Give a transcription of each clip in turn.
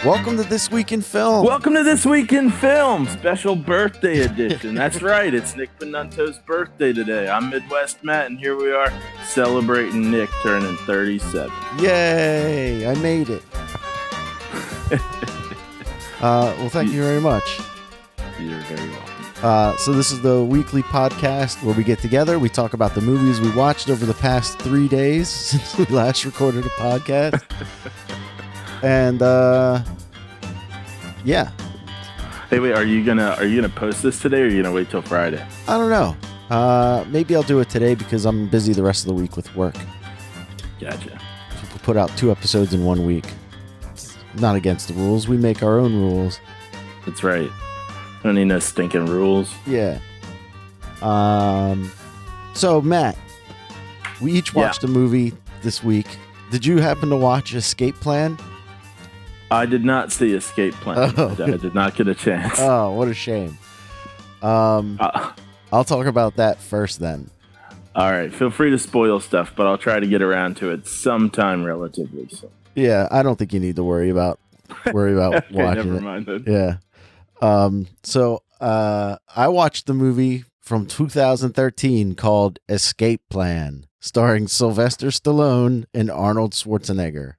Welcome to This Week in Film. Welcome to This Week in Film, special birthday edition. That's right, it's Nick Pinunto's birthday today. I'm Midwest Matt, and here we are celebrating Nick turning 37. Yay! I made it. Well, thank you very much. You're very welcome. So this is the weekly podcast where we get together. We talk about the movies we watched over the past 3 days since we last recorded a podcast. And yeah. Hey, wait, are you gonna post this today, or are you gonna wait till Friday? I don't know. Maybe I'll do it today because I'm busy the rest of the week with work. Gotcha. So we'll put out 2 episodes in 1 week. It's not against the rules. We make our own rules. That's right. I don't need no stinking rules. Yeah. So Matt, we each watched a movie this week. Did you happen to watch Escape Plan? I did not see Escape Plan. Oh. I did not get a chance. Oh, what a shame. I'll talk about that first then. All right, feel free to spoil stuff, but I'll try to get around to it sometime relatively soon. Yeah, I don't think you need to worry about Okay, watching never it. mind then. Yeah. So I watched the movie from 2013 called Escape Plan, starring Sylvester Stallone and Arnold Schwarzenegger,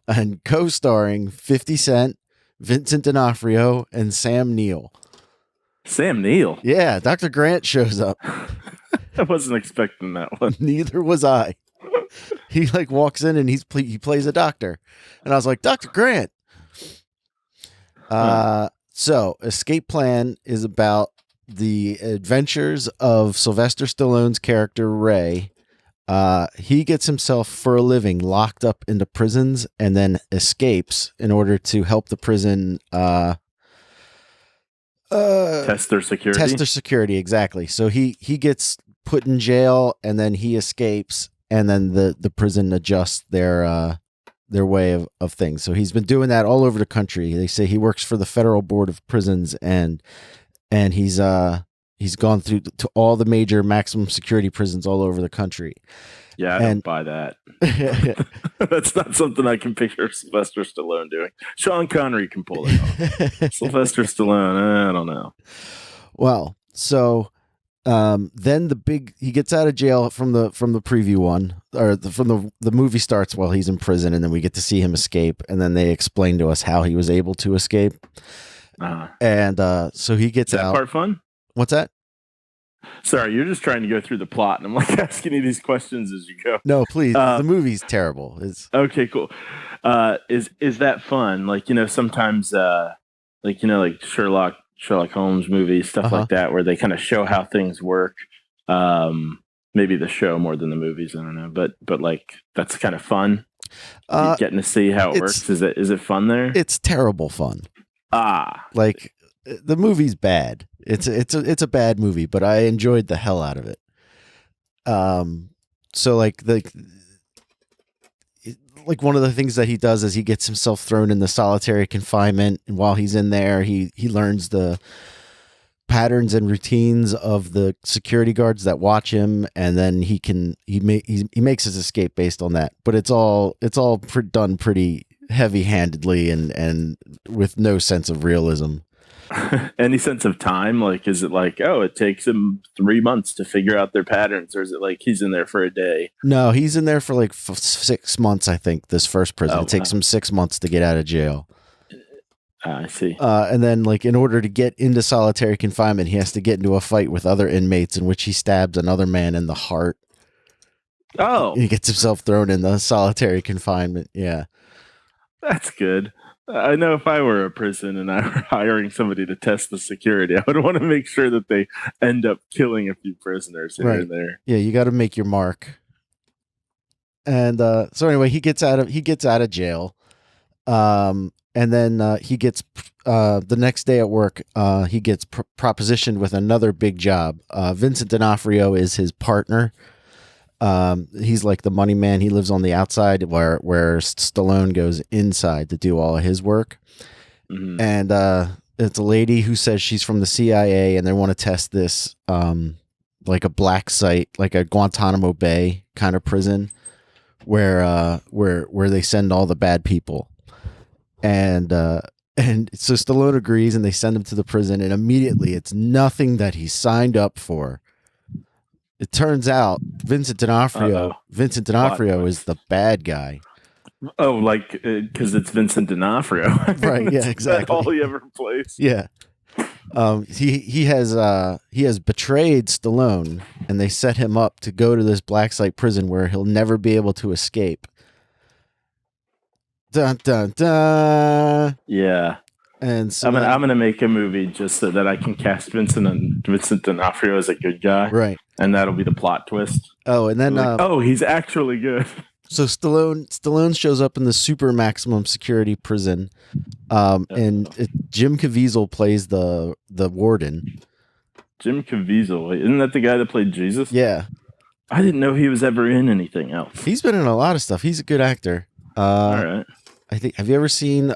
and co-starring 50 Cent, Vincent D'Onofrio, and Sam Neill. Sam Neill? Yeah, Dr. Grant shows up. I wasn't expecting that one. Neither was I. He walks in and he plays a doctor, and I was like, Dr. Grant. So Escape Plan is about the adventures of Sylvester Stallone's character Ray. He gets himself for a living locked up into prisons and then escapes in order to help the prison Test their security. Test their security, exactly. So he gets put in jail and then he escapes, and then the prison adjusts their way of things. So he's been doing that all over the country. They say he works for the Federal Board of Prisons, and he's gone through to all the major maximum security prisons all over the country. Yeah, I don't buy that. That's not something I can picture Sylvester Stallone doing. Sean Connery can pull it off. Sylvester Stallone, I don't know. Well, so then he gets out of jail from the preview one, or from the movie starts while he's in prison, and then we get to see him escape, and then they explain to us how he was able to escape. And so he gets out. Is that part fun? What's that? Sorry, you're just trying to go through the plot, and I'm asking you these questions as you go. No, please. The movie's terrible. Okay, cool. Is that fun? Sometimes, Sherlock Holmes movies, stuff like that, where they kind of show how things work. Maybe the show more than the movies. I don't know, but that's kind of fun. Getting to see how it works. Is it fun there? It's terrible fun. The movie's bad. It's a bad movie, but I enjoyed the hell out of it. So one of the things that he does is he gets himself thrown into solitary confinement, and while he's in there, he learns the patterns and routines of the security guards that watch him, and then he makes his escape based on that. But it's all done pretty heavy-handedly and with no sense of realism. Any sense of time? Is it it takes him 3 months to figure out their patterns, or is it he's in there for a day? No, he's in there for 6 months, I think, this first prison. It takes him 6 months to get out of jail. I see. And then, in order to get into solitary confinement, he has to get into a fight with other inmates in which he stabs another man in the heart. Oh. He gets himself thrown in the solitary confinement. Yeah. That's good. I know if I were a prison and I were hiring somebody to test the security, I would want to make sure that they end up killing a few prisoners here and there. Yeah, you got to make your mark. And so anyway, he gets out of jail, and then he gets the next day at work. He gets propositioned with another big job. Vincent D'Onofrio is his partner. He's like the money man. He lives on the outside where Stallone goes inside to do all of his work. Mm-hmm. And it's a lady who says she's from the CIA, and they want to test this like a black site, like a Guantanamo Bay kind of prison where they send all the bad people. And so Stallone agrees, and they send him to the prison, and immediately it's nothing that he signed up for. It turns out Vincent D'Onofrio is the bad guy. Oh, like because it's Vincent D'Onofrio, right? Yeah, exactly. That's all he ever plays. Yeah. He has betrayed Stallone, and they set him up to go to this black site prison where he'll never be able to escape. Dun dun dun. Yeah. And so I'm gonna make a movie just so that I can cast Vincent D'Onofrio as a good guy, right? And that'll be the plot twist. Oh, and then he's actually good. So Stallone shows up in the super maximum security prison, and Jim Caviezel plays the warden. Jim Caviezel, isn't that the guy that played Jesus? Yeah, I didn't know he was ever in anything else. He's been in a lot of stuff. He's a good actor. All right. I think. Have you ever seen?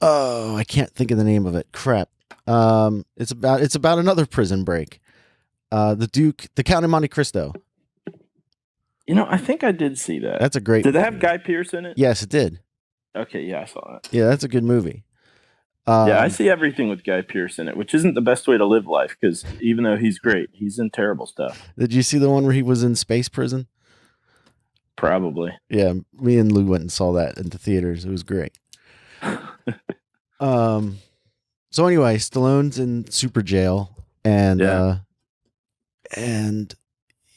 I can't think of the name of it. Crap. It's about another prison break. The Count of Monte Cristo. I think I did see that. That's a great. Did it have Guy Pearce in it? Yes, it did. Okay, yeah, I saw that. Yeah, that's a good movie. Yeah, I see everything with Guy Pearce in it, which isn't the best way to live life, because even though he's great, he's in terrible stuff. Did you see the one where he was in space prison? Probably. Yeah, me and Lou went and saw that in the theaters. It was great. So anyway, Stallone's in super jail, and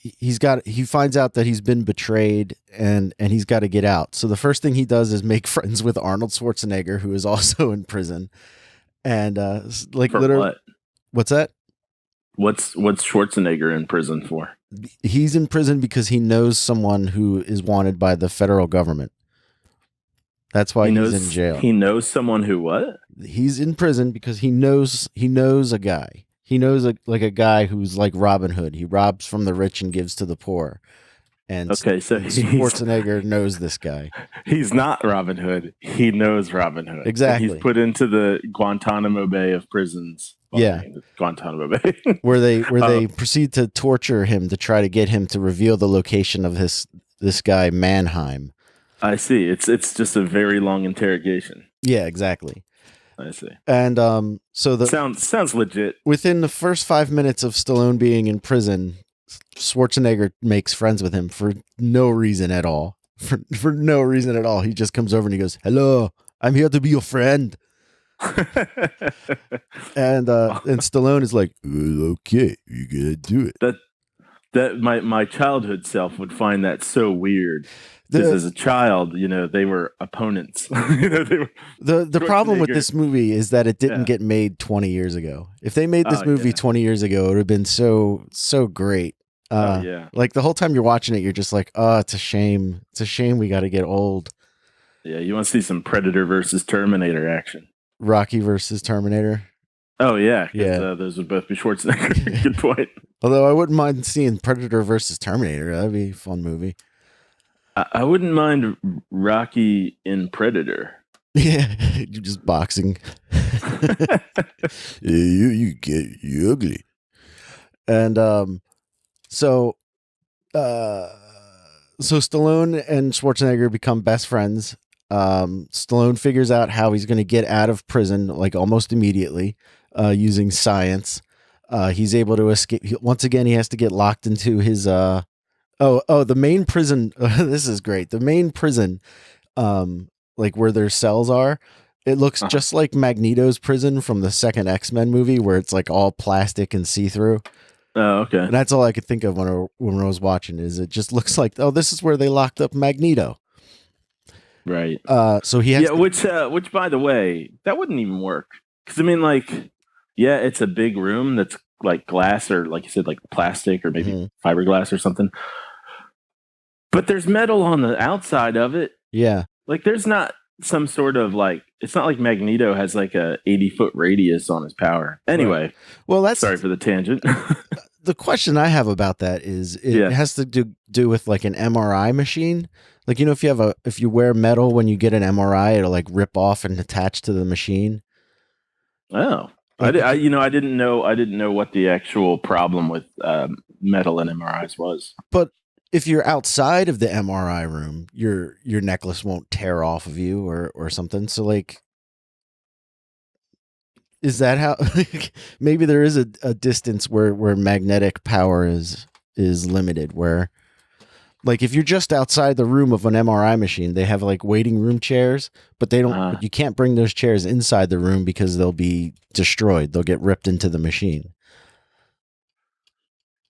he finds out that he's been betrayed, and he's got to get out. So the first thing he does is make friends with Arnold Schwarzenegger, who is also in prison. And what? What's that? What's Schwarzenegger in prison for? He's in prison because he knows someone who is wanted by the federal government. That's why he's in jail. He knows someone who what? He's in prison because he knows a guy. He knows a guy who's like Robin Hood. He robs from the rich and gives to the poor. And okay, so Schwarzenegger knows this guy. He's not Robin Hood. He knows Robin Hood. Exactly. He's put into the Guantanamo Bay of prisons. Yeah, Guantanamo Bay, where they proceed to torture him to try to get him to reveal the location of this guy Mannheim. I see. It's just a very long interrogation. Yeah, exactly. I see. And so the sounds legit. Within the first 5 minutes of Stallone being in prison, Schwarzenegger makes friends with him for no reason at all. For no reason at all. He just comes over and he goes, "Hello, I'm here to be your friend." and Stallone is like, "Okay, you gotta do it." That my childhood self would find that so weird. Because as a child, they were opponents. The problem with this movie is that it didn't get made 20 years ago. If they made this movie 20 years ago, it would have been so great. Like the whole time you're watching it, you're just like, "Oh, it's a shame. It's a shame we got to get old." Yeah, you want to see some Predator versus Terminator action. Rocky versus Terminator. Oh yeah, those would both be Schwarzenegger. Good point. Although I wouldn't mind seeing Predator versus Terminator. That'd be a fun movie. I wouldn't mind Rocky in Predator. Yeah, you're just boxing. you ugly. And so Stallone and Schwarzenegger become best friends. Stallone figures out how he's going to get out of prison like almost immediately using science. He's able to escape. Once again, he has to get locked into his the main prison. This is great. The main prison, like where their cells are, it looks just like Magneto's prison from the second X-Men movie, where it's like all plastic and see-through. Oh, okay. And that's all I could think of when I was watching. Is it just looks like, oh, this is where they locked up Magneto. Right. So he has which by the way, that wouldn't even work. Because I mean, like, yeah, it's a big room that's like glass or like you said, like plastic or maybe fiberglass or something. But there's metal on the outside of it. Yeah. Like there's not some sort of like, it's not like Magneto has like a 80-foot radius on his power. Anyway. Right. Well, sorry for the tangent. The question I have about that is it has to do with like an MRI machine. Like, if you wear metal when you get an MRI, it'll like rip off and attach to the machine. Oh, I didn't know what the actual problem with metal and MRIs was. But if you're outside of the MRI room, your necklace won't tear off of you or something. So like, is that how? Maybe there is a distance where magnetic power is limited. Where, like, if you're just outside the room of an MRI machine, they have like waiting room chairs, but they don't. But you can't bring those chairs inside the room because they'll be destroyed. They'll get ripped into the machine.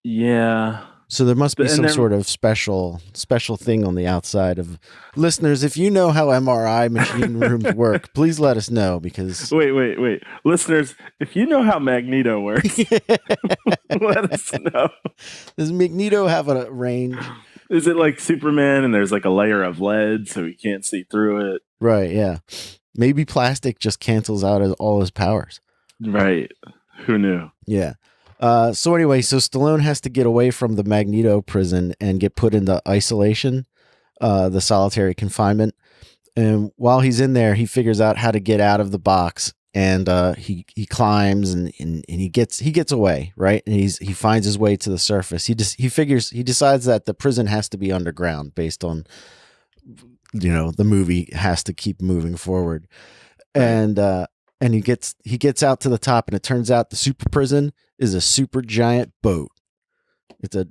Yeah. So there must be some sort of special thing on the outside of listeners. If you know how MRI machine rooms work, please let us know because wait. Listeners, if you know how Magneto works, let us know. Does Magneto have a range? Is it like Superman and there's like a layer of lead so he can't see through it? Right, yeah. Maybe plastic just cancels out all his powers. Right. Who knew? Yeah. So anyway, so Stallone has to get away from the Magneto prison and get put into isolation, the solitary confinement. And while he's in there, he figures out how to get out of the box, and he climbs and he gets away, right? And he finds his way to the surface. He decides that the prison has to be underground based on, the movie has to keep moving forward. And he gets out to the top, and it turns out the super prison is a super giant boat. It's a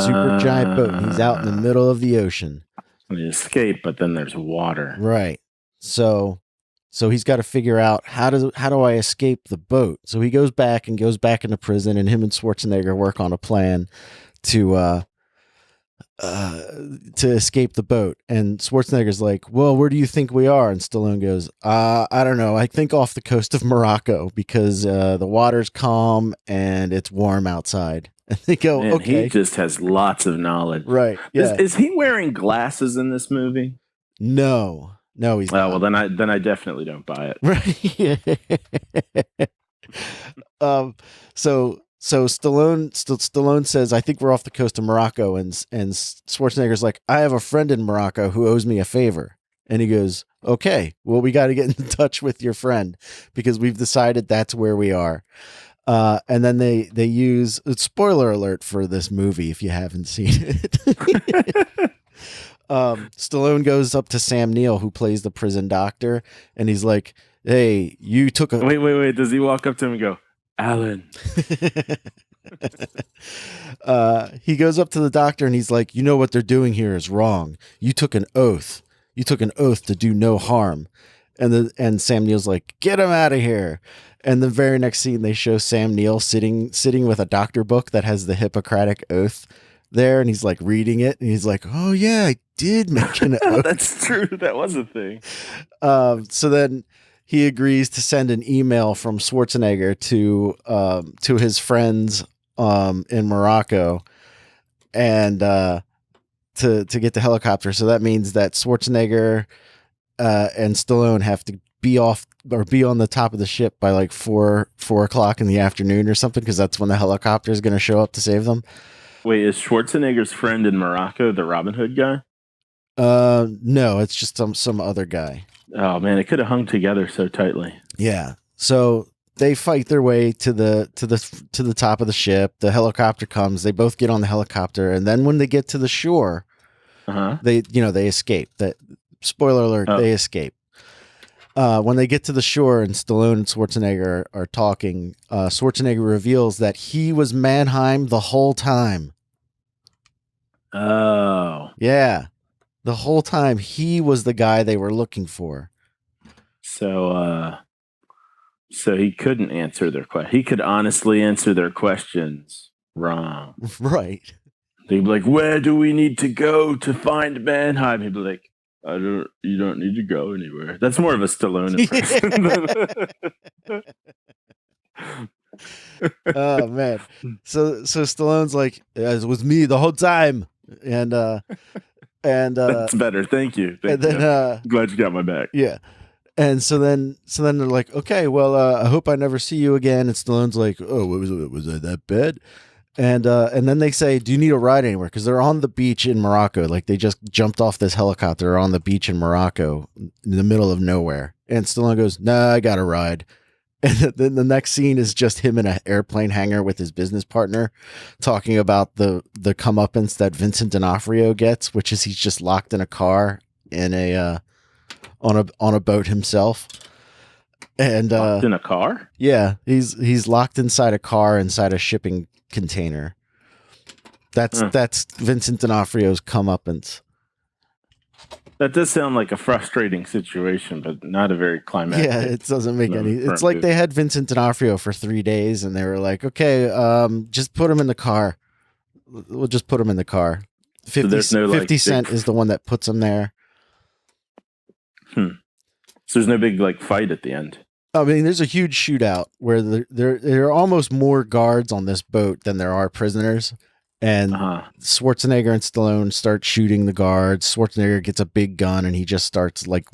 super giant boat, and he's out in the middle of the ocean. You escape, but then there's water. Right. So he's got to figure out how do I escape the boat? So he goes back into prison, and him and Schwarzenegger work on a plan to escape the boat. And Schwarzenegger's like, well, where do you think we are? And Stallone goes, I don't know. I think off the coast of Morocco because the water's calm and it's warm outside. And they go, man, okay. He just has lots of knowledge. Right. Yeah. Is he wearing glasses in this movie? No, he's not. Well, then I definitely don't buy it. Right. So Stallone says, I think we're off the coast of Morocco. And Schwarzenegger's like, I have a friend in Morocco who owes me a favor. And he goes, okay, well, we got to get in touch with your friend because we've decided that's where we are. And then they use, spoiler alert for this movie if you haven't seen it. Stallone goes up to Sam Neill, who plays the prison doctor, and he's like, hey, you took a... Wait. Does he walk up to him and go, Alan? He goes up to the doctor and he's like, you know what they're doing here is wrong. You took an oath. You took an oath to do no harm. And Sam Neill's like, get him out of here. And the very next scene, they show Sam Neill sitting with a doctor book that has the Hippocratic Oath there, and he's like reading it, and he's like, oh yeah, I did make an oath. That's true. That was a thing. So then he agrees to send an email from Schwarzenegger to his friends in Morocco, and to get the helicopter. So that means that Schwarzenegger and Stallone have to be on the top of the ship by like 4 o'clock in the afternoon or something, because that's when the helicopter is going to show up to save them. Wait, is Schwarzenegger's friend in Morocco the Robin Hood guy? No, it's just some other guy. Oh man, it could have hung together so tightly. Yeah. So they fight their way to the top of the ship. The helicopter comes. They both get on the helicopter, and then when they get to the shore, they escape. That spoiler alert, they escape. When they get to the shore and Stallone and Schwarzenegger are talking, Schwarzenegger reveals that he was Mannheim the whole time. Oh. Yeah. The whole time he was the guy they were looking for. So he couldn't answer their question. He could honestly answer their questions wrong. Right. They'd be like, where do we need to go to find Mannheim? He'd be like, you don't need to go anywhere. That's more of a Stallone impression. Oh man. So Stallone's like, it was me the whole time. And that's better. Thank you. And then glad you got my back. Yeah. And so then they're like, okay, well, I hope I never see you again. And Stallone's like, oh, was I that bad? And then they say, do you need a ride anywhere? Because they're on the beach in Morocco. Like they just jumped off this helicopter on the beach in Morocco in the middle of nowhere. And Stallone goes, nah, I got a ride. And then the next scene is just him in an airplane hangar with his business partner talking about the comeuppance that Vincent D'Onofrio gets, which is he's just locked in a car in a on a boat himself. And locked in a car? Yeah, he's locked inside a car inside a shipping container. That's Vincent D'Onofrio's comeuppance. That does sound like a frustrating situation, but not a very climactic. Yeah, it doesn't make any. It's like they had Vincent D'Onofrio for 3 days, and they were like, "Okay, just put him in the car. We'll just put him in the car." 50 Cent is the one that puts him there. So there's no big like fight at the end. I mean, there's a huge shootout where there are almost more guards on this boat than there are prisoners. And Schwarzenegger and Stallone start shooting the guards. Schwarzenegger gets a big gun and he just starts like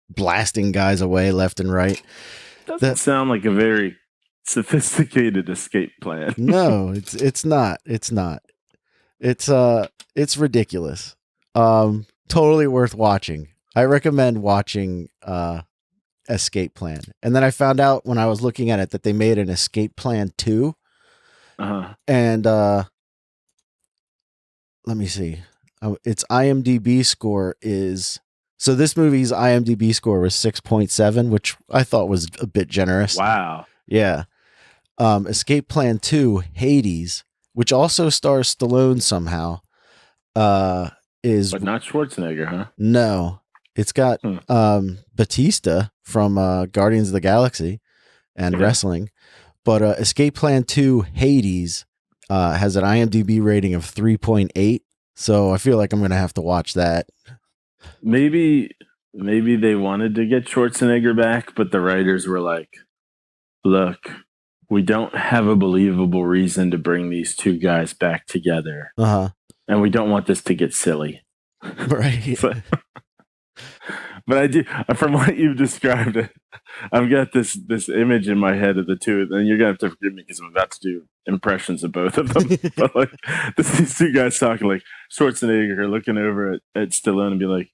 blasting guys away left and right. Doesn't sound like a very sophisticated escape plan. No, it's not. It's not. It's ridiculous. Totally worth watching. I recommend watching Escape Plan. And then I found out when I was looking at it that they made an Escape Plan 2. And let me see. Its IMDb score is... So this movie's IMDb score was 6.7, which I thought was a bit generous. Wow. Yeah. Escape Plan 2, Hades, which also stars Stallone somehow, is... But not Schwarzenegger, huh? No. It's got Batista from Guardians of the Galaxy and wrestling. But Escape Plan 2 Hades has an IMDb rating of 3.8. So I feel like I'm going to have to watch that. Maybe they wanted to get Schwarzenegger back, but the writers were like, look, we don't have a believable reason to bring these two guys back together. And we don't want this to get silly. Right. But I do, from what you've described, I've got this image in my head of the two, and you're gonna have to forgive me because I'm about to do impressions of both of them. But like these two guys talking, like Schwarzenegger looking over at Stallone and be like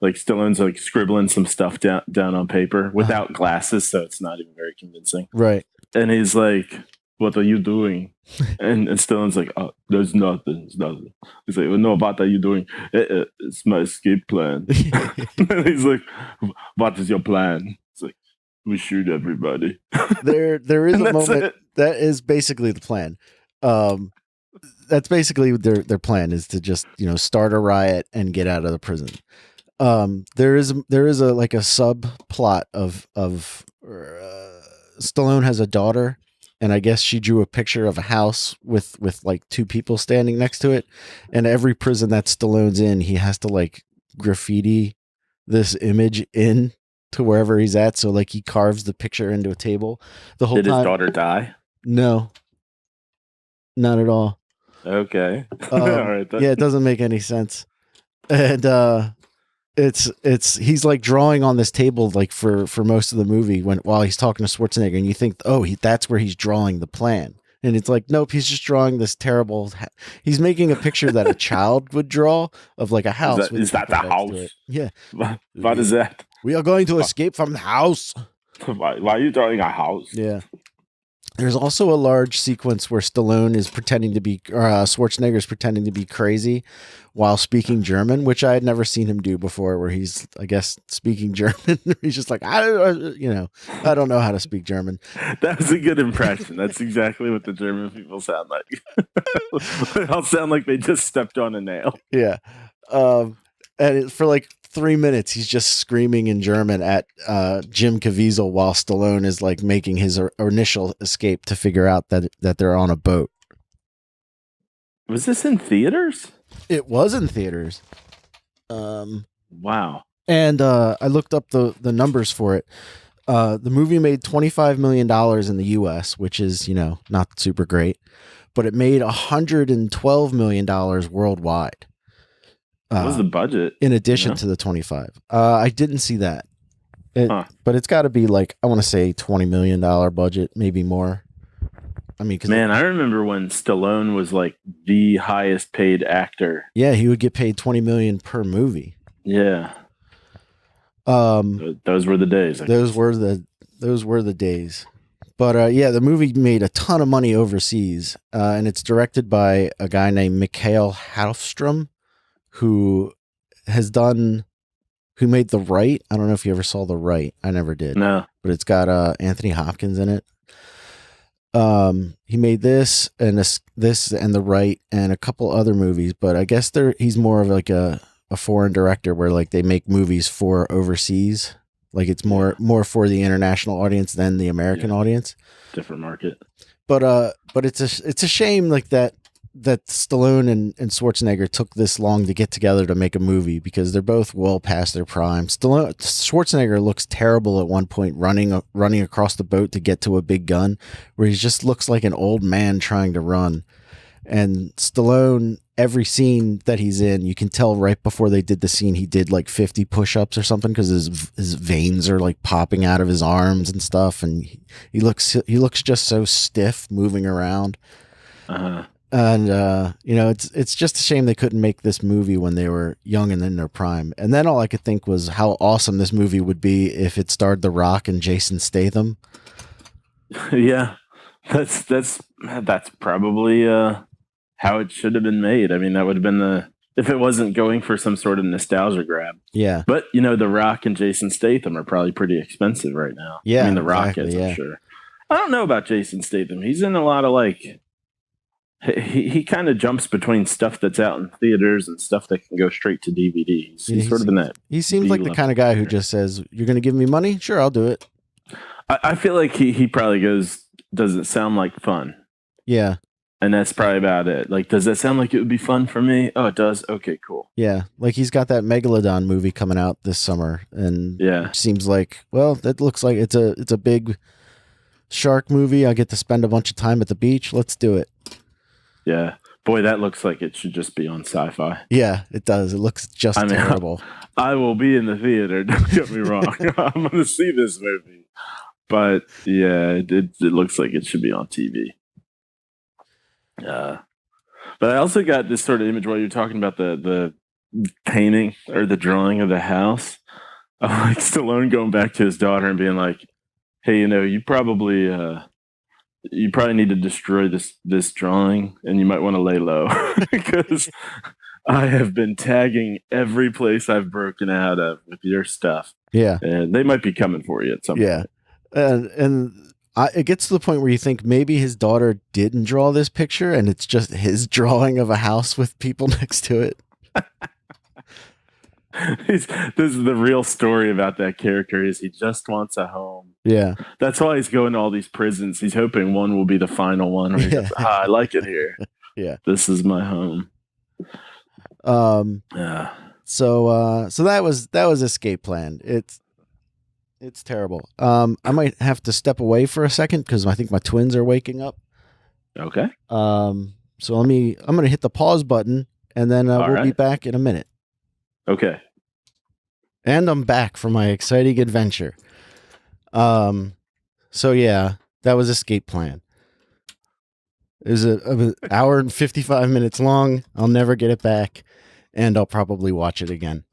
Stallone's like scribbling some stuff down on paper without glasses, so it's not even very convincing. Right. And he's like, "What are you doing?" And Stallone's like, "Oh, there's nothing. It's nothing." He's like, "Well, no, what are you doing?" It's my escape plan. And he's like, "What is your plan?" It's like, "We shoot everybody." There is a moment that is basically the plan. That's basically their plan is to just start a riot and get out of the prison. There is a like a subplot of Stallone has a daughter. And I guess she drew a picture of a house with like two people standing next to it. And every prison that Stallone's in, he has to like graffiti this image in to wherever he's at. So like he carves the picture into a table the whole time. Did his daughter die? No, not at all. Okay. All right. Yeah, it doesn't make any sense. And he's like drawing on this table like for most of the movie while he's talking to Schwarzenegger, and you think, that's where he's drawing the plan, and it's like, nope, he's just drawing this terrible. He's making a picture that a child would draw of like a house. Is that the house? Yeah. What is that? We are going to escape from the house. Why are you drawing a house? Yeah. There's also a large sequence where Stallone is pretending to be, Schwarzenegger is pretending to be crazy while speaking German, which I had never seen him do before, where he's, I guess, speaking German. He's just like, I don't know how to speak German. That was a good impression. That's exactly what the German people sound like. They all sound like they just stepped on a nail. Yeah. And for like 3 minutes, he's just screaming in German at Jim Caviezel while Stallone is like making his initial escape to figure out that they're on a boat. Was this in theaters? It was in theaters. Wow. And I looked up the numbers for it. The movie made $25 million in the U.S., which is, not super great, but it made $112 million worldwide. What was the budget? In addition to the 25. I didn't see that. But it's got to be like, I want to say $20 million budget, maybe more. I mean, I remember when Stallone was like the highest paid actor. Yeah, he would get paid $20 million per movie. Yeah. Those were the days. Those were the those were the days. But yeah, the movie made a ton of money overseas, and it's directed by a guy named Mikael Halfstrom, who made The Right. I don't know if you ever saw The Right. I never did. No, but it's got Anthony Hopkins in it. He made this and The Right and a couple other movies, but I guess he's more of like a foreign director where like they make movies for overseas. Like it's more for the international audience than the American audience. Different market. But it's a shame like that Stallone and Schwarzenegger took this long to get together to make a movie because they're both well past their prime. Schwarzenegger looks terrible at one point running across the boat to get to a big gun, where he just looks like an old man trying to run. And Stallone, every scene that he's in, you can tell right before they did the scene, he did like 50 push-ups or something because his veins are like popping out of his arms and stuff, and he looks just so stiff moving around. And it's just a shame they couldn't make this movie when they were young and in their prime. And then all I could think was how awesome this movie would be if it starred The Rock and Jason Statham. Yeah, that's probably how it should have been made. I mean, that would have been if it wasn't going for some sort of nostalgia grab. Yeah. But, The Rock and Jason Statham are probably pretty expensive right now. Yeah. I mean, The Rock is, I'm sure. I don't know about Jason Statham. He's in a lot of like, he kind of jumps between stuff that's out in theaters and stuff that can go straight to DVDs. He's sort of in that. He seems like the kind of guy who just says, "You're going to give me money? Sure, I'll do it." I feel like he probably goes, "Does it sound like fun?" Yeah. And that's probably about it. Like, does that sound like it would be fun for me? Oh, it does? Okay, cool. Yeah. Like he's got that Megalodon movie coming out this summer. And it seems like, well, that looks like it's a big shark movie. I get to spend a bunch of time at the beach. Let's do it. Yeah. Boy, that looks like it should just be on Sci-Fi. Yeah, it does. It looks just terrible. I will be in the theater. Don't get me wrong. I'm going to see this movie. But yeah, it looks like it should be on TV. But I also got this sort of image while you're talking about the painting or the drawing of the house. Of like Stallone going back to his daughter and being like, "Hey, you probably need to destroy this drawing, and you might want to lay low because I have been tagging every place I've broken out of with your stuff. Yeah, and they might be coming for you at some point." And it gets to the point where you think maybe his daughter didn't draw this picture and it's just his drawing of a house with people next to it. This is the real story about that character is he just wants a home. Yeah. That's why he's going to all these prisons. He's hoping one will be the final one. Where he goes, I like it here. Yeah. This is my home. So that was Escape Plan. It's terrible. I might have to step away for a second because I think my twins are waking up. Okay. So I'm going to hit the pause button and then we'll be back in a minute. Okay. And I'm back for my exciting adventure. So yeah, that was Escape Plan. It was an hour and 55 minutes long. I'll never get it back, and I'll probably watch it again.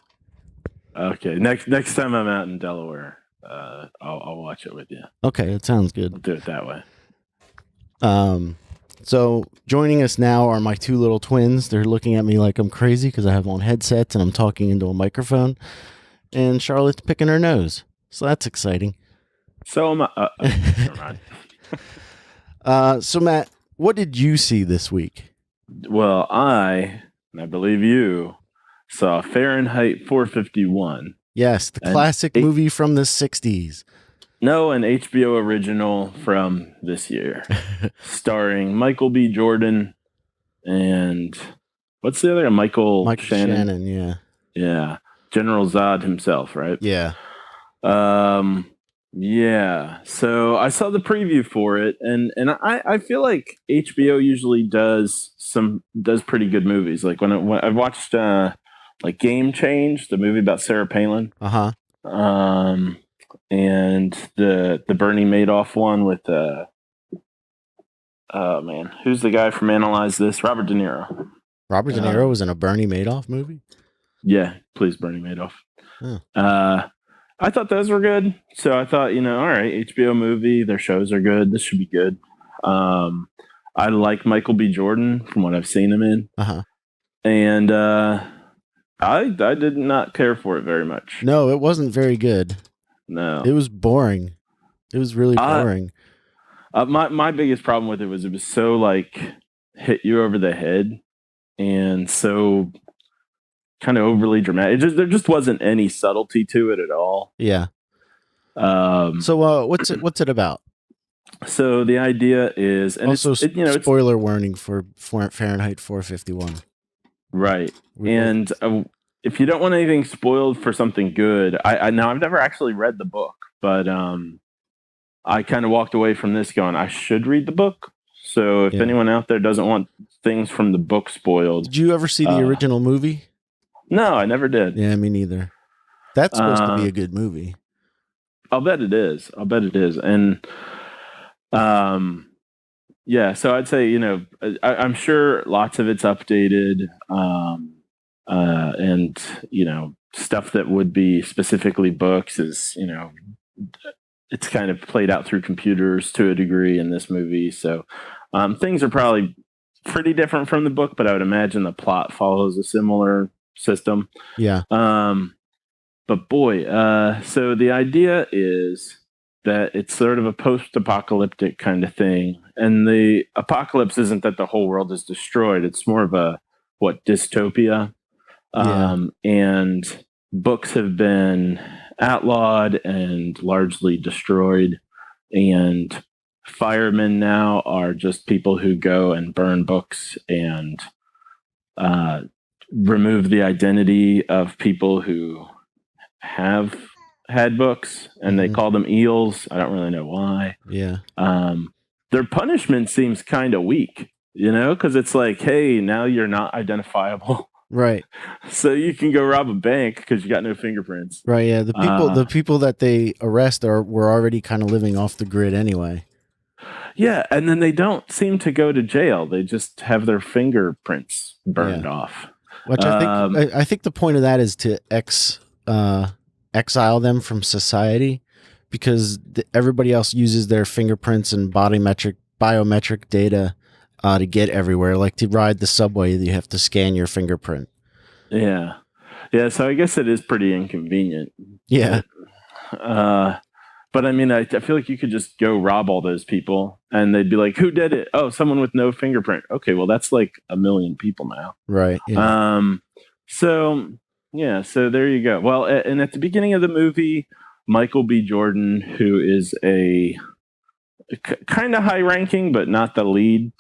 Okay. Next time I'm out in Delaware, I'll watch it with you. Okay, that sounds good. We'll do it that way. So joining us now are my two little twins. They're looking at me like I'm crazy because I have on headsets and I'm talking into a microphone. And Charlotte's picking her nose, so that's exciting. So am I. Never mind. So Matt, what did you see this week? Well, I believe you saw Fahrenheit 451. Yes, the classic movie from the 60s. No, an HBO original from this year, starring Michael B. Jordan and what's the other guy? Michael Shannon. Yeah, General Zod himself, right? Yeah. Yeah. So I saw the preview for it, and I feel like HBO usually does pretty good movies. Like when I watched like Game Change, the movie about Sarah Palin. And the Bernie Madoff one with who's the guy from Analyze This? Robert De Niro. Robert De Niro was in a Bernie Madoff movie? Yeah, please, Bernie Madoff. I thought those were good. So I thought, all right, HBO movie, their shows are good. This should be good. I like Michael B. Jordan from what I've seen him in. And I did not care for it very much. No, it wasn't very good. No. It was boring. It was really boring. My biggest problem with it was so like hit you over the head and so kind of overly dramatic. There just wasn't any subtlety to it at all. Yeah. So what's it about? So the idea is, and also spoiler warning for Fahrenheit 451. Right. And if you don't want anything spoiled for something good, I now I've never actually read the book, but I kind of walked away from this going, I should read the book. So if anyone out there doesn't want things from the book spoiled. Did you ever see the original movie? No, I never did. Yeah, me neither. That's supposed to be a good movie. I'll bet it is. And yeah, so I'd say, I'm sure lots of it's updated. And, stuff that would be specifically books is, it's kind of played out through computers to a degree in this movie. So things are probably pretty different from the book, but I would imagine the plot follows a similar system. Yeah. But boy, so the idea is that it's sort of a post-apocalyptic kind of thing. And the apocalypse isn't that the whole world is destroyed. It's more of a, dystopia. And books have been outlawed and largely destroyed. And firemen now are just people who go and burn books and remove the identity of people who have had books, and they call them eels. I don't really know why. Yeah. Their punishment seems kind of weak, because it's like, hey, now you're not identifiable. Right. So you can go rob a bank because you got no fingerprints. Right. Yeah. The people that they arrest were already kind of living off the grid anyway. Yeah, and then they don't seem to go to jail. They just have their fingerprints burned off. Which I think the point of that is to exile them from society, because everybody else uses their fingerprints and biometric data to get everywhere. Like to ride the subway, you have to scan your fingerprint. Yeah. So I guess it is pretty inconvenient. Yeah. But I mean, I feel like you could just go rob all those people and they'd be like, who did it? Oh, someone with no fingerprint. Okay, well, that's like 1 million people now. Right. Yeah. So there you go. Well, and at the beginning of the movie, Michael B. Jordan, who is a kind of high ranking, but not the lead,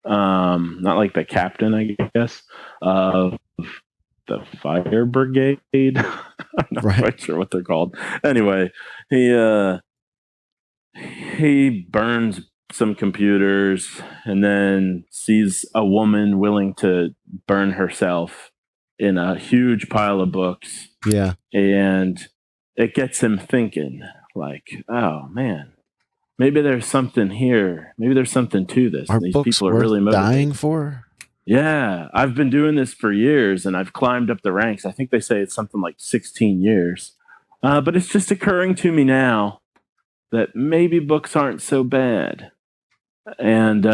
not like the captain, I guess, of the fire brigade. I'm not quite sure what they're called. Anyway, he burns some computers and then sees a woman willing to burn herself in a huge pile of books. Yeah. And it gets him thinking, like, oh man, maybe there's something here. Maybe there's something to this. Are these books people are worth really motivated. Dying for? Yeah, I've been doing this for years and I've climbed up the ranks. I think they say it's something like 16 years. But it's just occurring to me now that maybe books aren't so bad. And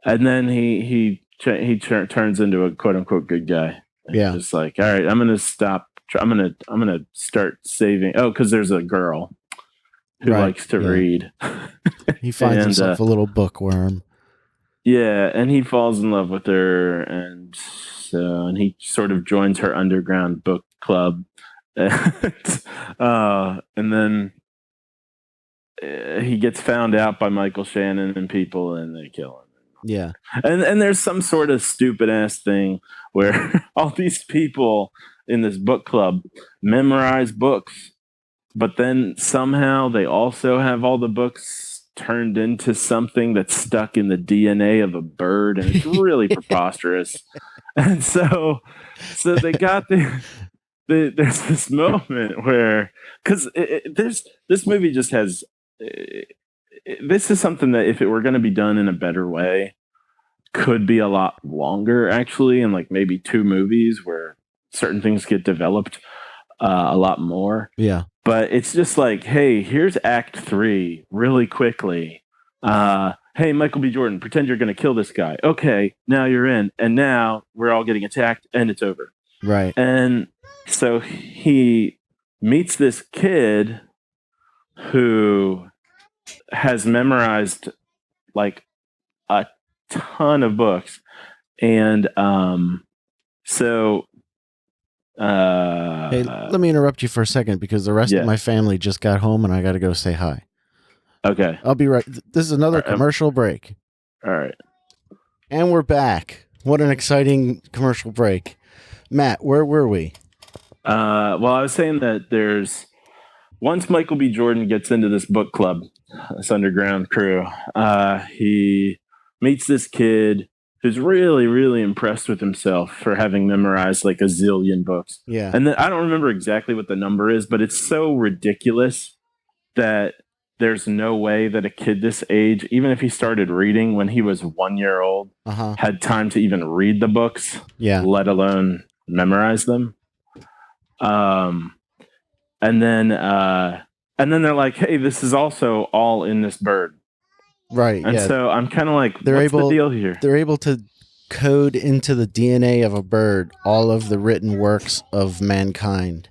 then he turns into a quote unquote good guy. Yeah. Just like, all right, I'm going to stop. I'm going to start saving. Oh, because there's a girl who likes to read. He finds himself a little bookworm. Yeah, and he falls in love with her, and he sort of joins her underground book club, and then he gets found out by Michael Shannon and people, and they kill him. Yeah, and there's some sort of stupid ass thing where all these people in this book club memorize books, but then somehow they also have all the books turned into something that's stuck in the DNA of a bird, and it's really preposterous. And so they got there's this moment where, because this movie just has this is something that if it were going to be done in a better way could be a lot longer actually, and like maybe 2 movies where certain things get developed. a lot more. Yeah. But it's just like, hey, here's Act 3 really quickly. Hey, Michael B. Jordan, pretend you're going to kill this guy. Okay, now you're in. And now we're all getting attacked and it's over. Right. And so he meets this kid who has memorized like a ton of books. And hey, let me interrupt you for a second because the rest of my family just got home and I got to go say hi. Okay. I'll be right. This is another commercial break. All right. And we're back. What an exciting commercial break. Matt, where were we? Well, I was saying that once Michael B. Jordan gets into this book club, this underground crew, he meets this kid who's really, really impressed with himself for having memorized like a zillion books. Yeah. And I don't remember exactly what the number is, but it's so ridiculous that there's no way that a kid this age, even if he started reading when he was 1 year old, had time to even read the books, let alone memorize them. And then they're like, hey, this is also all in this bird. Right. And so I'm kind of like, what's the deal here? They're able to code into the DNA of a bird all of the written works of mankind.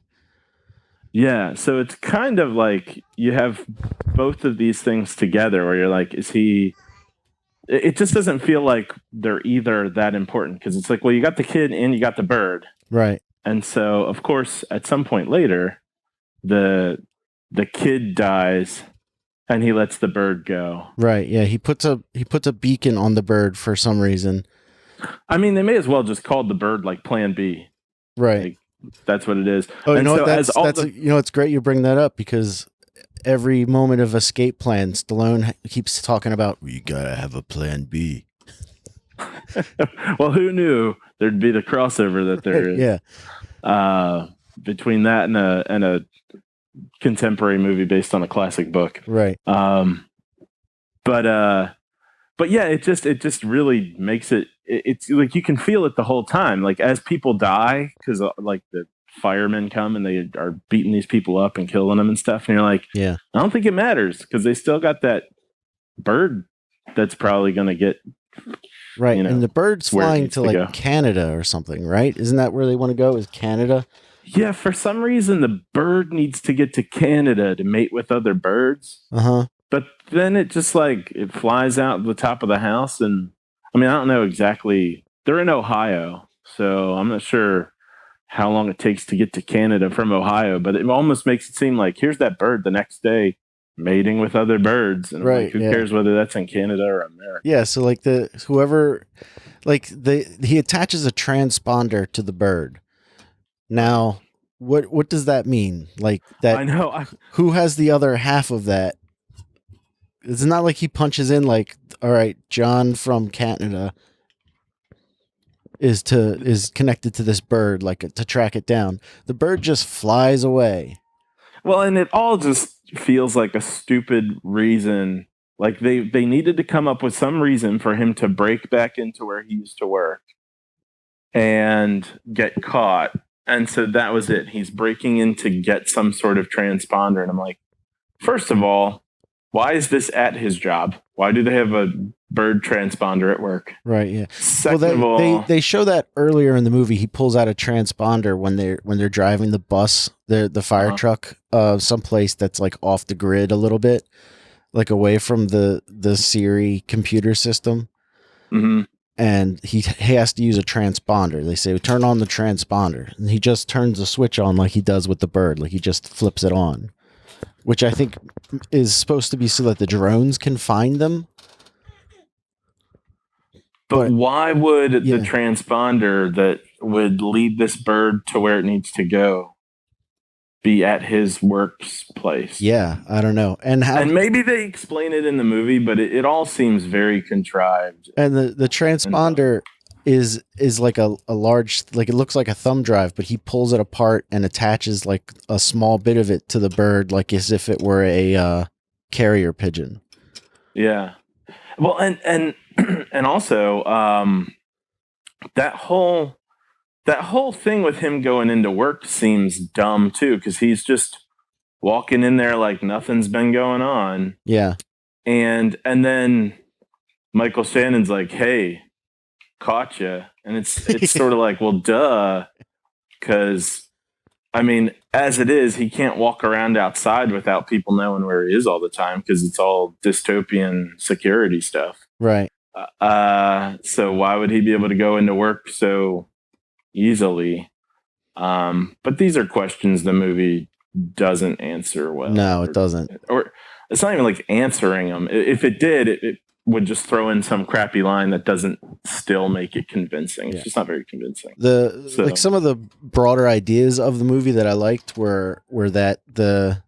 Yeah. So it's kind of like you have both of these things together where you're like, it just doesn't feel like they're either that important because it's like, well, you got the kid and you got the bird. Right. And so, of course, at some point later, the kid dies and he lets the bird go. Right. Yeah. He puts a beacon on the bird for some reason. I mean, they may as well just call the bird like Plan B. Right. Like, that's what it is. Oh, you know what? It's great you bring that up because every moment of escape plan, Stallone keeps talking about, you gotta have a plan B. Well, who knew there'd be the crossover that there is? Yeah. Between that and a contemporary movie based on a classic book. Right. But yeah, it just really makes it's like you can feel it the whole time. Like as people die, because like the firemen come and they are beating these people up and killing them and stuff, and you're like, yeah, I don't think it matters because they still got that bird that's probably going to get right. And the bird's flying to like Canada or something, right? Isn't that where they want to go? Is Canada? Yeah, for some reason the bird needs to get to Canada to mate with other birds. But then it just like it flies out the top of the house, and I mean I don't know exactly. They're in Ohio, so I'm not sure how long it takes to get to Canada from Ohio. But it almost makes it seem like here's that bird the next day mating with other birds, and right, like, who cares whether that's in Canada or America? Yeah, so like he attaches a transponder to the bird. Now, what does that mean? Like that? I know. Who has the other half of that? It's not like he punches in like, all right, John from Canada is connected to this bird, like to track it down. The bird just flies away. Well, and it all just feels like a stupid reason. Like they needed to come up with some reason for him to break back into where he used to work and get caught. And so that was it. He's breaking in to get some sort of transponder. And I'm like, first of all, why is this at his job? Why do they have a bird transponder at work? Right. Yeah. Second of all, they show that earlier in the movie. He pulls out a transponder when they're driving the bus, the fire truck, someplace that's like off the grid a little bit, like away from the Siri computer system. Mm-hmm. And he has to use a transponder. They say, turn on the transponder. And he just turns the switch on like he does with the bird. Like he just flips it on, which I think is supposed to be so that the drones can find them. But why would the transponder that would lead this bird to where it needs to go be at his workplace? Yeah, I don't know. And maybe they explain it in the movie, but it all seems very contrived. And the transponder is like a large, like it looks like a thumb drive, but he pulls it apart and attaches like a small bit of it to the bird, like as if it were a carrier pigeon. Yeah. Well, and also that whole that whole thing with him going into work seems dumb too, because he's just walking in there like nothing's been going on. Yeah. And then Michael Shannon's like, "Hey, caught you," and it's sort of like, well, duh, because I mean, as it is, he can't walk around outside without people knowing where he is all the time because it's all dystopian security stuff. Right. So why would he be able to go into work so easily? But these are questions the movie doesn't answer well. No, it doesn't. Or it's not even like answering them. If it did, it would just throw in some crappy line that doesn't still make it convincing. It's just not very convincing. Like some of the broader ideas of the movie that I liked were that the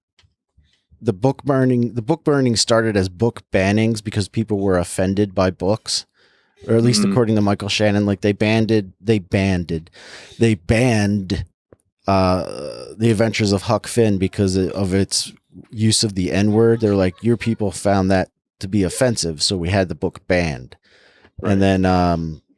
book burning started as book bannings because people were offended by books, or at least according to Michael Shannon, like they banned The Adventures of Huck Finn because of its use of the N-word. They're like, your people found that to be offensive, so we had the book banned. Right. And then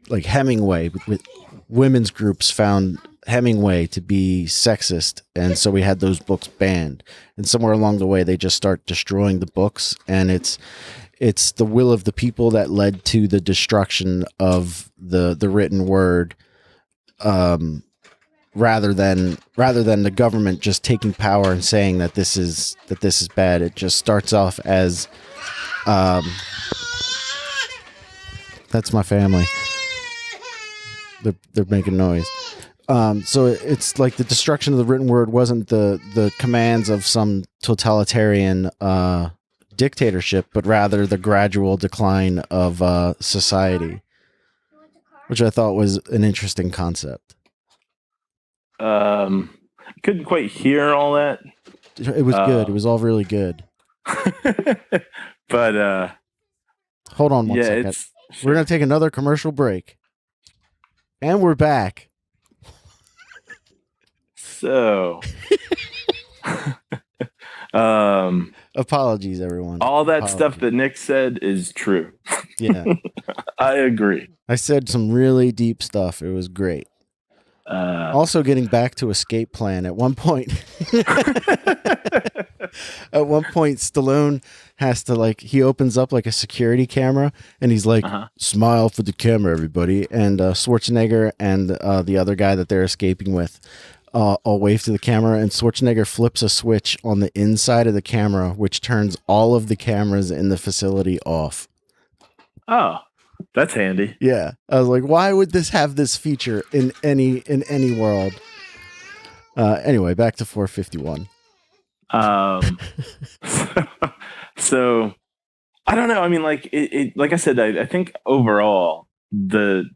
like Hemingway, with women's groups found Hemingway to be sexist, and so we had those books banned. And somewhere along the way they just start destroying the books, and it's the will of the people that led to the destruction of the written word, rather than the government just taking power and saying that this is bad. It just starts off as that's my family. They're making noise. So it's like the destruction of the written word wasn't the commands of some totalitarian dictatorship, but rather the gradual decline of society, which I thought was an interesting concept. Couldn't quite hear all that. It was good. It was all really good. But hold on one second. We're going to take another commercial break. And we're back. So, apologies, everyone. All that stuff that Nick said is true. Yeah. I agree. I said some really deep stuff. It was great. Also, getting back to Escape Plan, at one point, Stallone has to, he opens up like a security camera, and he's like, smile for the camera, everybody. And Schwarzenegger and the other guy that they're escaping with all wave to the camera, and Schwarzenegger flips a switch on the inside of the camera, which turns all of the cameras in the facility off. Oh. That's handy. Yeah. I was like, why would this have this feature in any world? Anyway, back to 451. So I don't know. I mean, like like I said, I think overall this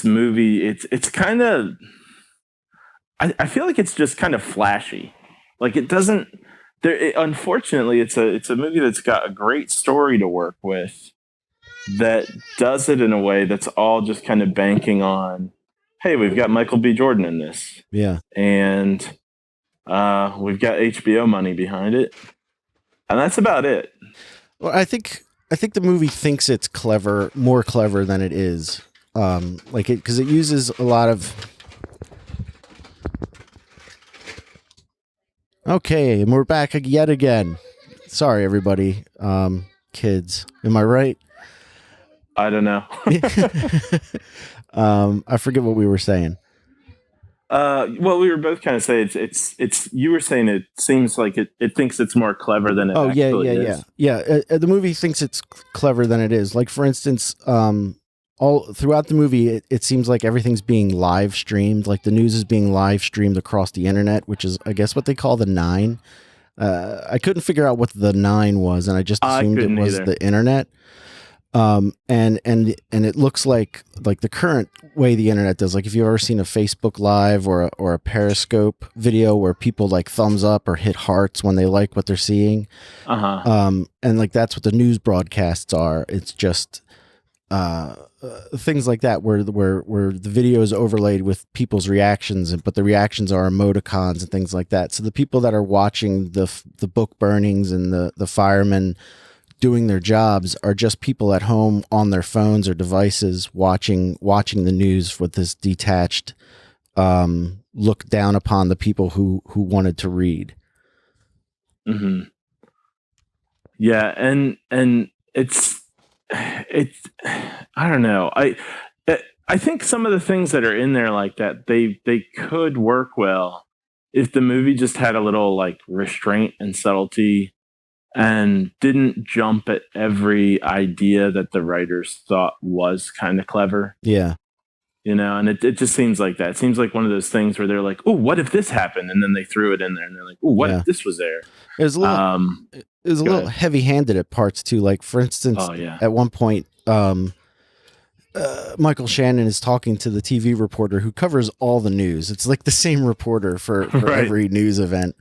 movie, it's kind of, I feel like it's just kind of flashy. Like it doesn't unfortunately it's a movie that's got a great story to work with, that does it in a way that's all just kind of banking on, hey, we've got Michael B. Jordan in this. Yeah. And we've got HBO money behind it. And that's about it. Well, I think the movie thinks it's more clever than it is. Because it uses a lot of... Okay, and we're back yet again. Sorry, everybody. Kids. Am I right? I don't know. I forget what we were saying. Well, we were both kind of saying it's. You were saying it seems like it thinks it's more clever than it. Actually is. Yeah. The movie thinks it's clever than it is. Like, for instance, all throughout the movie, it seems like everything's being live streamed. Like the news is being live streamed across the internet, which is, I guess, what they call the 9. I couldn't figure out what the 9 was, and I just assumed it was the internet. And it looks like the current way the internet does. Like if you've ever seen a Facebook Live or a Periscope video where people like thumbs up or hit hearts when they like what they're seeing. And like that's what the news broadcasts are. It's just things like that where the video is overlaid with people's reactions, but the reactions are emoticons and things like that. So the people that are watching the book burnings and the firemen doing their jobs are just people at home on their phones or devices watching the news with this detached look down upon the people who wanted to read. Mm-hmm. Yeah, and it's I don't know. I think some of the things that are in there like that, they could work well if the movie just had a little like restraint and subtlety and didn't jump at every idea that the writers thought was kind of clever. Yeah. You know, and it just seems like that. It seems like one of those things where they're like, oh, what if this happened? And then they threw it in there and they're like, oh, what if this was there? It was a little heavy-handed at parts too. Like, for instance, at one point, Michael Shannon is talking to the TV reporter who covers all the news. It's like the same reporter for every news event.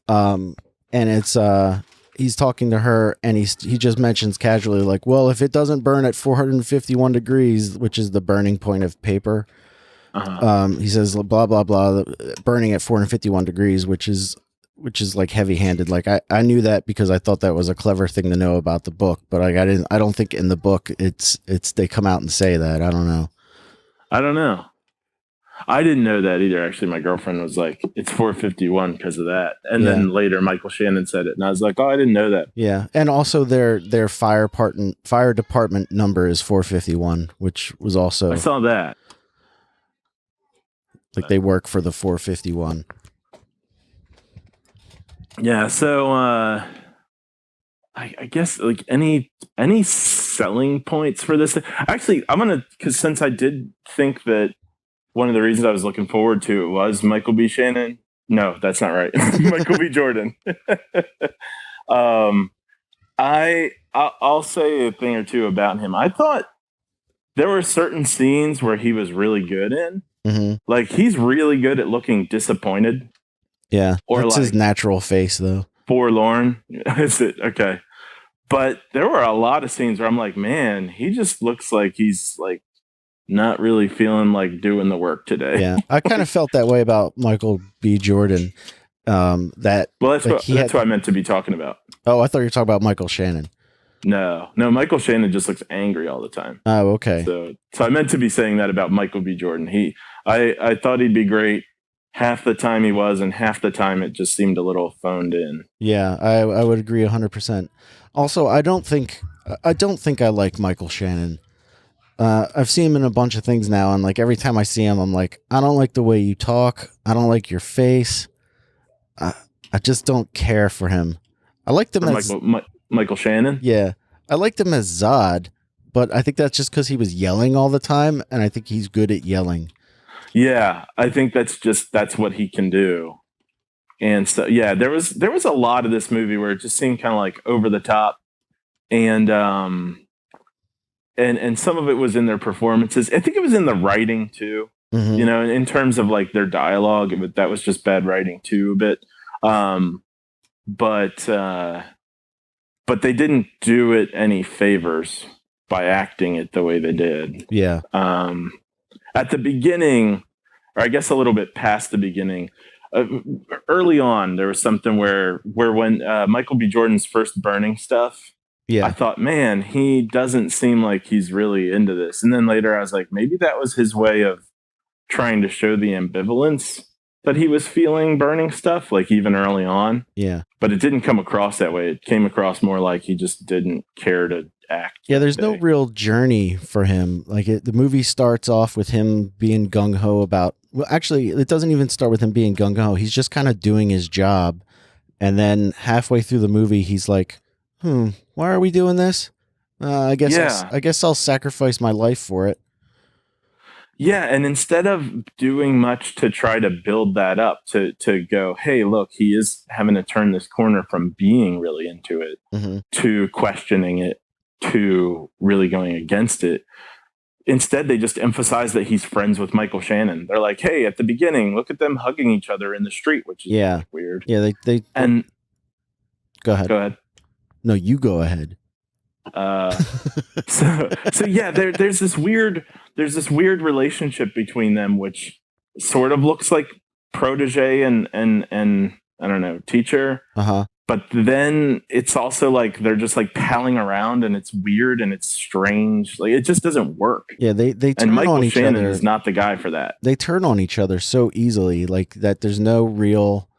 And it's he's talking to her, and he just mentions casually, like, well, if it doesn't burn at 451 degrees, which is the burning point of paper, he says blah blah blah, burning at 451 degrees, which is like heavy-handed. Like I knew that because I thought that was a clever thing to know about the book, but like I don't think in the book it's they come out and say that. I don't know. I didn't know that either. Actually, my girlfriend was like, it's 451 because of that. And then later Michael Shannon said it, and I was like, oh, I didn't know that. Yeah. And also their fire department number is 451, which was also, I saw that. Like they work for the 451. Yeah, so I guess like any selling points for this. Actually, because since I did think that one of the reasons I was looking forward to it was Michael B. Shannon. No, that's not right. Michael B. Jordan. I'll say a thing or two about him. I thought there were certain scenes where he was really good in. Mm-hmm. Like he's really good at looking disappointed. Yeah, or that's like his natural face, though. Forlorn. Is it? Okay. But there were a lot of scenes where I'm like, man, he just looks like he's like not really feeling like doing the work today. Yeah, I kind of felt that way about Michael B. Jordan. That's what I meant to be talking about. Oh, I thought you were talking about Michael Shannon. No, Michael Shannon just looks angry all the time. Oh, okay. So I meant to be saying that about Michael B. Jordan. I thought he'd be great. Half the time he was, and half the time it just seemed a little phoned in. Yeah, I would agree 100%. Also, I don't think I like Michael Shannon. I've seen him in a bunch of things now, and like every time I see him, I'm like, I don't like the way you talk. I don't like your face. I just don't care for him. I liked him as Michael Shannon. Yeah, I liked him as Zod, but I think that's just because he was yelling all the time, and I think he's good at yelling. Yeah, I think that's what he can do. And so, yeah, there was a lot of this movie where it just seemed kind of like over the top, and some of it was in their performances. I think it was in the writing too. Mm-hmm. You know, in terms of like their dialogue, that was just bad writing too a bit. But they didn't do it any favors by acting it the way they did. Yeah. At the beginning, or I guess a little bit past the beginning, early on, there was something where when Michael B. Jordan's first burning stuff, I thought, man, he doesn't seem like he's really into this. And then later I was like, maybe that was his way of trying to show the ambivalence that he was feeling burning stuff, like even early on. Yeah. But it didn't come across that way. It came across more like he just didn't care to act. Yeah, there's no real journey for him. Like the movie starts off with him being gung-ho about, well, actually, it doesn't even start with him being gung-ho. He's just kind of doing his job. And then halfway through the movie, he's like, why are we doing this? I guess I'll sacrifice my life for it. Yeah, and instead of doing much to try to build that up, to go, hey, look, he is having to turn this corner from being really into it to questioning it to really going against it. Instead, they just emphasize that he's friends with Michael Shannon. They're like, hey, at the beginning, look at them hugging each other in the street, which is weird. Yeah, they and go ahead. No, you go ahead. So yeah, there's this weird relationship between them, which sort of looks like protege and I don't know, teacher. But then it's also like they're just like palling around, and it's weird and it's strange. Like it just doesn't work. Yeah, they turn and Michael on each Shannon other. is not the guy for that. They turn on each other so easily, like that. There's no real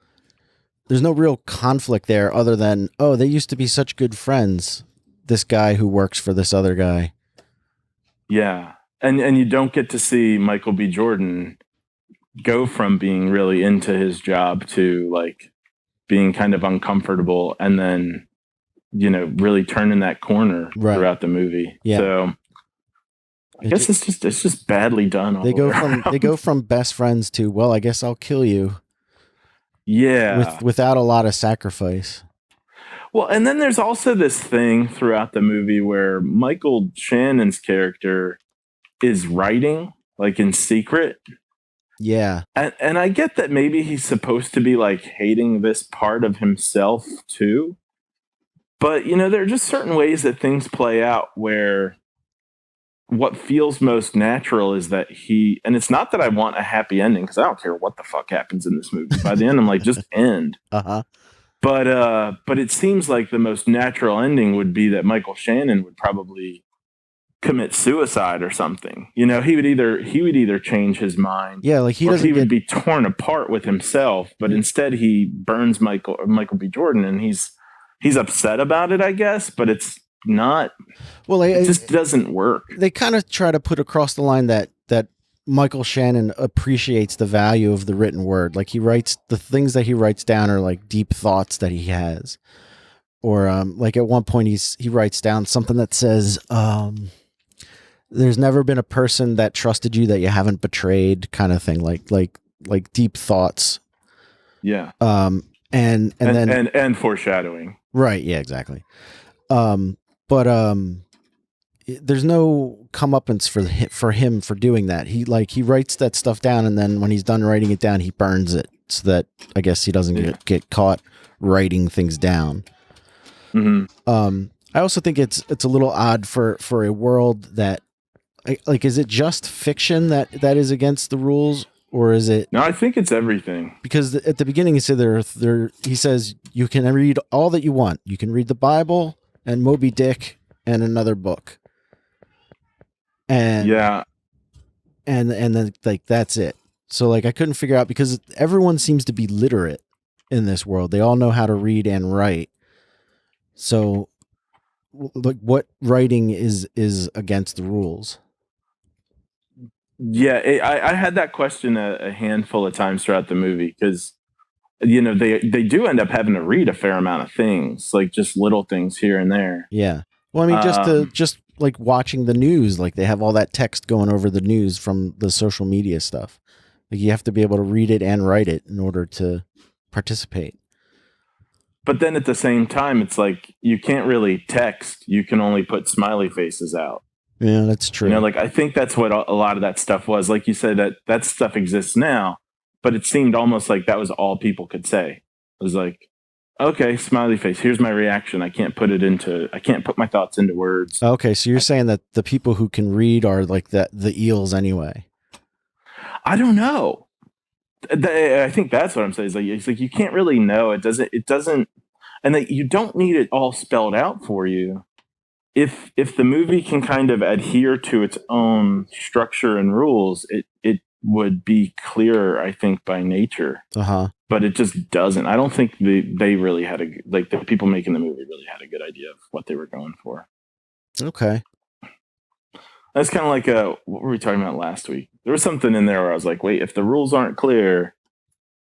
conflict there, other than, oh, they used to be such good friends. This guy who works for this other guy. Yeah, and you don't get to see Michael B. Jordan go from being really into his job to like being kind of uncomfortable, and then really turning that corner throughout the movie. Yeah. So I guess it's just badly done. They go from best friends to, well, I guess I'll kill you. Yeah, without a lot of sacrifice. Well, and then there's also this thing throughout the movie where Michael Shannon's character is writing like in secret. Yeah. And I get that maybe he's supposed to be like hating this part of himself too. But, there are just certain ways that things play out where what feels most natural is that and it's not that I want a happy ending, because I don't care what the fuck happens in this movie. By the end, I'm like, just end. Uh-huh. But it seems like the most natural ending would be that Michael Shannon would probably commit suicide or something. He would either change his mind. Yeah, like he would be torn apart with himself, but instead he burns Michael B. Jordan, and he's upset about it, I guess, but it's not. Well, it just doesn't work. They kind of try to put across the line that Michael Shannon appreciates the value of the written word. Like the things that he writes down are like deep thoughts that he has. Or like at one point he writes down something that says, there's never been a person that trusted you that you haven't betrayed, kind of thing. Like deep thoughts. Yeah. And foreshadowing. Right. Yeah, exactly. There's no comeuppance for him for doing that. He writes that stuff down, and then when he's done writing it down, he burns it so that I guess he doesn't get caught writing things down. Mm-hmm. I also think it's a little odd for a world that is it just fiction that is against the rules, or is it? No, I think it's everything. Because at the beginning he said he says you can read all that you want. You can read the Bible and Moby Dick and another book. And yeah, and then like that's it. So like I couldn't figure out, because everyone seems to be literate in this world. They all know how to read and write. So like what writing is against the rules? Yeah, I had that question a handful of times throughout the movie, because they do end up having to read a fair amount of things, like just little things here and there. Yeah. Well, I mean, just like watching the news, like they have all that text going over the news from the social media stuff. Like you have to be able to read it and write it in order to participate. But then at the same time, it's like you can't really text. You can only put smiley faces out. Yeah, that's true. Like I think that's what a lot of that stuff was. Like you said, that stuff exists now, but it seemed almost like that was all people could say. It was like, okay, smiley face. Here's my reaction. I can't put my thoughts into words. Okay, so you're saying that the people who can read are like the eels anyway. I don't know. I think that's what I'm saying. It's like you can't really know. It doesn't, and that you don't need it all spelled out for you. If the movie can kind of adhere to its own structure and rules, it would be clearer, I think, by nature. Uh-huh. But it just doesn't. I don't think they really had the people making the movie really had a good idea of what they were going for. Okay. That's kind of like what were we talking about last week? There was something in there where I was like, wait, if the rules aren't clear,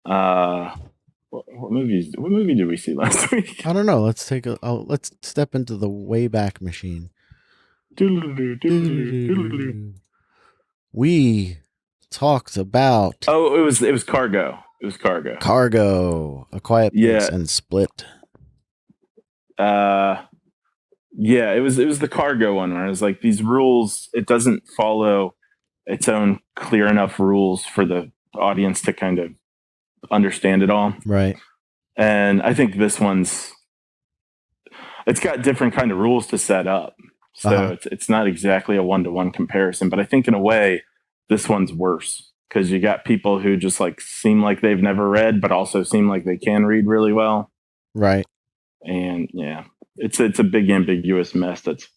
what movie did we see last week? I don't know. Let's step into the Wayback Machine. We talked about. Oh, it was Cargo. It was Cargo. Cargo, A Quiet Place, and Split. Yeah, it was the Cargo one where I was like, these rules, it doesn't follow its own clear enough rules for the audience to kind of understand it all. Right. And I think this it's got different kind of rules to set up. So it's not exactly a one-to-one comparison, but I think in a way this one's worse, because you got people who just like seem like they've never read, but also seem like they can read really well. Right. and yeah, it's a big ambiguous mess that's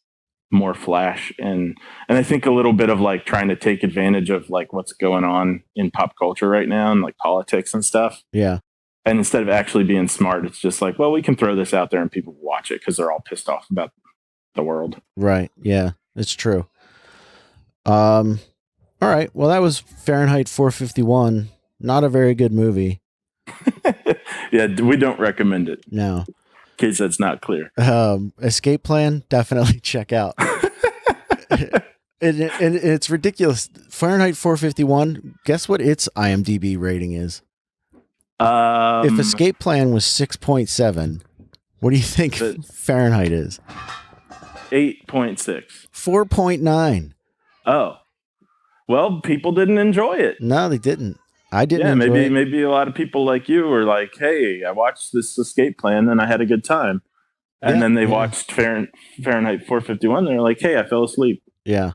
more Flash and I think a little bit of like trying to take advantage of like what's going on in pop culture right now and like politics and stuff. Yeah. And instead of actually being smart, it's just like, well, we can throw this out there and people watch it because they're all pissed off about the world. Right. Yeah, it's true. All right. Well, that was Fahrenheit 451. Not a very good movie. Yeah, we don't recommend it. No. In case that's not clear. Escape Plan, definitely check out. and it's ridiculous. Fahrenheit 451, guess what its IMDb rating is? If Escape Plan was 6.7, what do you think Fahrenheit is? 8.6. 4.9. Oh. Well, people didn't enjoy it. No, they didn't. I didn't enjoy it. Maybe a lot of people like you were like, hey, I watched this Escape Plan and I had a good time. And then they watched Fahrenheit 451. They're like, hey, I fell asleep. Yeah.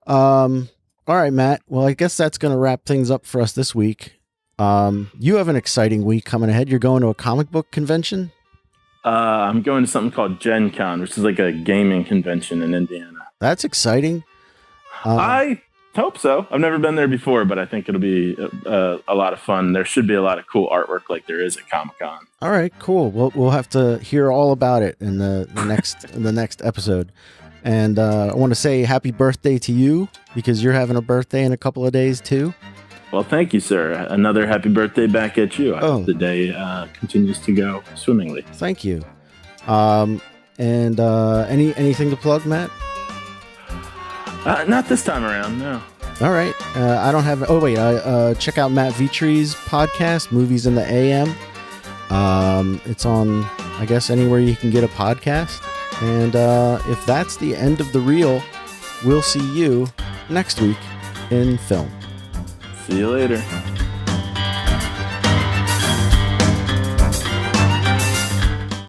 All right, Matt. Well, I guess that's going to wrap things up for us this week. You have an exciting week coming ahead. You're going to a comic book convention? I'm going to something called Gen Con, which is like a gaming convention in Indiana. That's exciting. I hope so. I've never been there before, but I think it'll be a lot of fun. There should be a lot of cool artwork like there is at Comic-Con. All right, cool. We'll have to hear all about it in the next episode. And I want to say happy birthday to you because you're having a birthday in a couple of days too. Well, thank you, sir. Another happy birthday back at you. I hope the day continues to go swimmingly. Thank you. And anything to plug, Matt? Not this time around, no. All right. I don't have... Oh, wait. Check out Matt Vitri's podcast, Movies in the AM. It's on, I guess, anywhere you can get a podcast. And if that's the end of the reel, we'll see you next week in film. See you later.